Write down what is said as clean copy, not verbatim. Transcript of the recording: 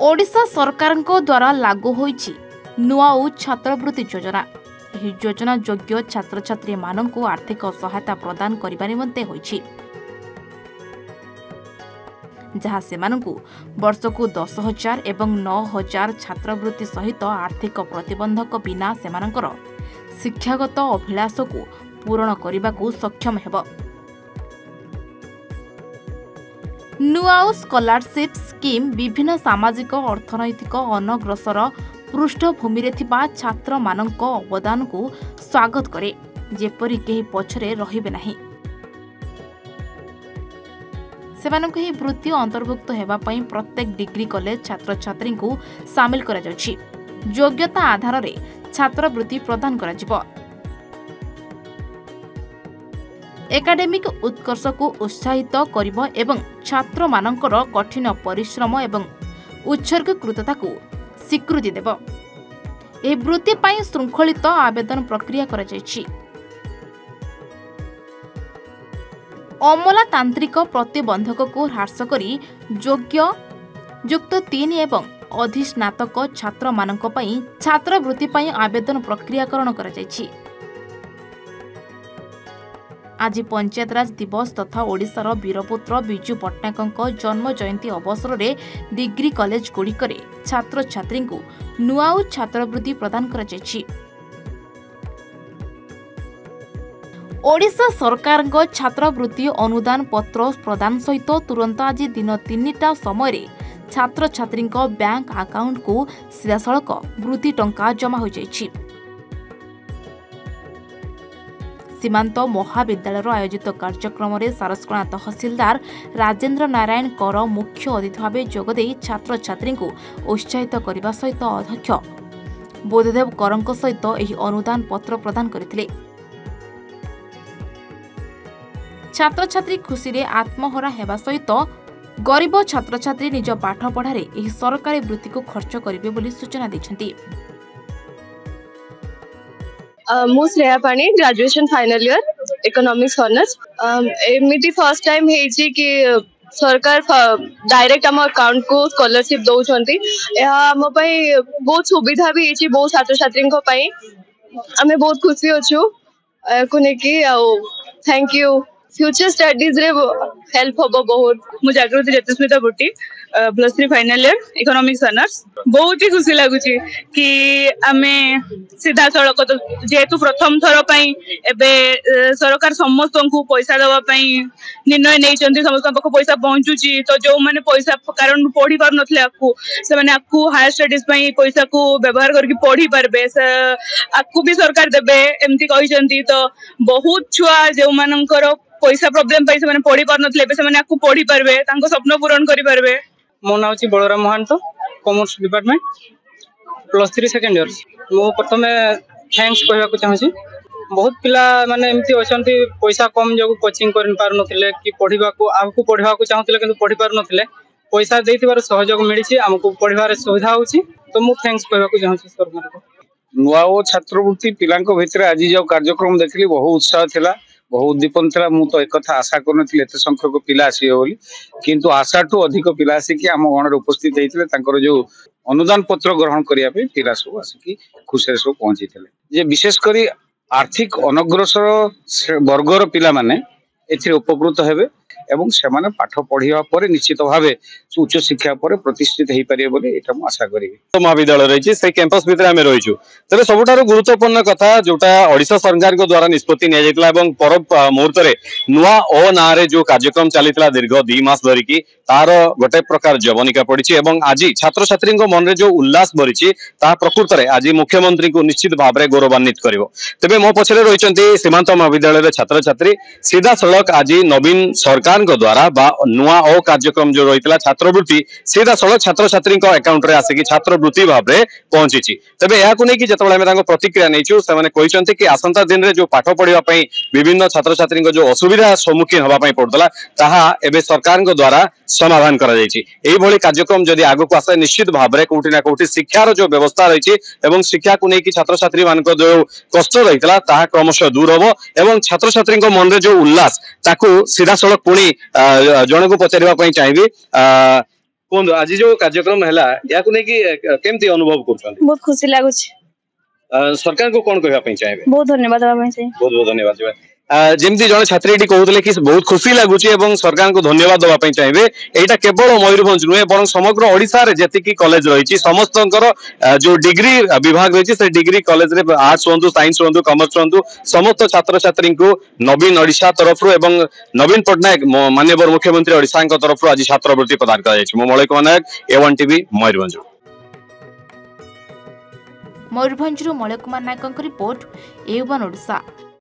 ओडिशा सरकार द्वारा लागू होईछि नुआउ छात्रवृत्ति योजना। यह योजना योग्य छात्र छात्री माननकु आर्थिक सहायता प्रदान करने निमंते होईछि, जहाँ सेमानकु वर्षकु 10,000 एवं 9,000 छात्रवृत्ति सहित आर्थिक प्रतिबंधक बिना सेमानकर शिक्षागत अभिलाषकु पूरण करने सक्षम हेब। नुआउ स्कॉलरशिप स्कीम विभिन्न सामाजिक अर्थनैतिक अनग्रसर पृष्ठभूमि रे थिबा छात्र मानक अवदान को स्वागत करे, जेपरि केही पछरे रहिबे नाही। सेमानक ही वृत्ति अंतर्भुक्त हेबा पई प्रत्येक डिग्री कॉलेज छात्र छात्री को शामिल करा जाउछि। योग्यता आधार रे छात्रवृत्ति प्रदान करा जिवो। एकाडेमिक उत्कर्ष को उत्साहित करिबो एवं छात्र मानकर कठिन परिश्रम एवं उत्सर्गीकृतता को स्वीकृति देव। एही वृत्ति पई श्रृंखलित आवेदन प्रक्रिया करा जायछि। अमलातांत्रिक प्रतिबंधक को ह्रास करी योग्य युक्त 3 एवं अधिस्नातक छात्र मानक पई छात्रवृत्ति पई आवेदन प्रक्रियाकरण करा जायछि। आज पंचायत राज दिवस तथा ओडिशार वीरपुत्र विजु पट्टनायक जन्म जयंती अवसर में डिग्री कॉलेज गुड़िकरे छात्र छात्री को नुआउ छात्रवृत्ति प्रदान करा जायछि। ओडिशा सरकार छात्रवृत्ति अनुदान पत्र प्रदान सहित तुरंत आज दिन 3टा समय छात्र छात्री बैंक अकाउंट को सीधासलख वृत्ति टंका जमा हो जायछि। सीमांत महाविद्यालय आयोजित कार्यक्रम में सारस्कणा तहसीलदार राजेन्द्र नारायण कर मुख्य अतिथि भाव जोगदे छात्र छात्री को उत्साहित करने सहित अध्यक्ष बोधदेव करंक सहित यह अनुदान पत्र प्रदान करथिले। छात्र छात्री खुशी रे आत्महरा हेबा सहित गरीब छात्र छात्री निज पाठ पढ़ारे यह सरकारी वृत्ति को खर्च करिवे बोली सूचना दैछन्ति। मु Shreya Pani graduation final year economics honours. एमिटी फर्स्ट टाइम हेछि कि सरकार डायरेक्ट हम अकाउंट को स्कॉलरशिप दउछन्ति। या हम पई बहुत सुविधा भी हेछि, बहुत छात्र छात्री को पई हमें बहुत खुशी होछु कोने की। Thank you. फ्यूचर स्टडीज रे हेल्प होबो बहुत। मु जागृति ज्योतिस्मिता बुटी +3 फाइनल ईयर इकोनॉमिक्स ऑनर्स। बहुत ही खुशी लागुची कि आमे सीधा सड़क जेहेतु प्रथम थर पई एबे सरकार समस्त को पैसा दवा पई निर्णय नै चंदी, समस्त को पैसा पहुंचुची। तो जो माने पैसा कारण पढ़ी पार नथले आकु से माने आकु हायर स्टडीज पई पैसा को व्यवहार करके पढ़ी पारबे, आकु भी सरकार देबे एमती कहि चंदी। तो बहुत छुआ जे मानकर पैसा प्रॉब्लम पाई से पढ़ी पार नथले से माने आकु पढ़ी पारबे, तांको स्वप्न पूरण करि पारबे। मो नाम छी Balaram Mahanto, commerce department +3 second year. मो प्रथमे थैंक्स कहबा को चाहूछी। बहुत पिला माने एमती अछंती पैसा कम जगो कोचिंग कर पार नथिले कि पढ़िबा को आगु पढ़िबा को चाहूतिले किंतु पढ़ी पार नथिले। पैसा देइतिबार सहयोग मिली छी, हमको पढ़िबार सुविधा होची। तो मो थैंक्स कहबा को चाहूछी सरकार को। नुआओ छात्रवृत्ति पिलांको भितर आज जो कार्यक्रम देखली बहुत उत्साह थिला, बहुत उद्दीपन था। मुझे एक कथा आशा करनी एत संख्यक पिला आसवे बोली, किंतु आशाठू अधिक पिला आसिक आम गणर उपस्थित होते जो अनुदान पत्र ग्रहण करने पिला सब आसिक खुशी सब पहुंची थे। विशेषकर आर्थिक अनग्रसर वर्गर पिला माने एथिरे उपकृत हेबे एवं सेमाने पाठ पढ़िबा पर निश्चित भाव उच्च शिक्षा पर प्रतिष्ठित हो पारे बोली एटा मु आशा करी। तो महाविद्यालय रही से कैंपस भितर आम रहीचु। तेरे सबुठारु गुरुत्वपूर्ण कथा जोटा ओडिशा सरकार द्वारा निष्पत्ति निया जायतिला एवं पर मुहूर्त रे नुआ ओ ना रे जो कार्यक्रम चलीतिला दीर्घ 2 मास धरिकी तार गोटे प्रकार जवनिका पड़ी एवं आज छात्र छात्री मन रे जो उल्लास भरी ता प्रकृत रे आज मुख्यमंत्री को निश्चित भाव में गौरवान्वित करिवो। तेबे मो पछरे रहिचंती सीमांत महाविद्यालय छात्र छात्री सीधा सड़क आज नवीन सरकार द्वारा बा नुआ ओ कार्यक्रम जो रही छात्रवृत्ति सीधा सड़क छात्र छात्री अकाउंट रे आसिक छात्रवृत्ति भाव में पहुंची। तेबे या को लेकिन जिते प्रतिक्रिया नहीं से कि आसंता दिन रे जो पाठ पढ़ा विभिन्न छात्र छात्री जो असुविधा सम्मुखीन होगापी पड़ता ताहा एबे सरकार द्वारा समाधान करा जायछि। एही भली कार्यक्रम जदि आगु को आसे निश्चित भाव में कोठी ना कोठी शिक्षार जो व्यवस्था रही एवं शिक्षा को लेकिन छात्र छात्री मान जो कष्ट रही ताहा क्रमशः दूर हम एवं छात्र छात्री मन रे जो उल्लास ताकू सीधा सड़क पुणी जन को पचार चाहिए। कुहतु आज जो कार्यक्रम है या केमती अनुभव कर बहुत खुशी लगुच सरकार को कौन कहना चाहिए बहुत धन्यवाद बहुत बहुत धन्यवाद जमती जन छात्री कहते कि बहुत खुशी लगुच सरकार को धन्यवाद देवाई चाहिए यहाँ केवल मयूरभंज नुहे बर समग्र ओडिशा रे जी कॉलेज रही समस्त जो डिग्री विभाग रही से डिग्री कॉलेज रे आर्ट्स हूँ साइंस हूँ कॉमर्स हूँ समस्त छात्र छात्री को नवीन ओडिशा तरफ एवं नवीन पट्टनायक माननीय मुख्यमंत्री ओडिशा तरफ आज छात्रवृत्ति प्रदान कर Malay Kumar Nayak A1 TV Mayurbhanj Mayurbhanj Malay Kumar Nayak report A1 Odisha.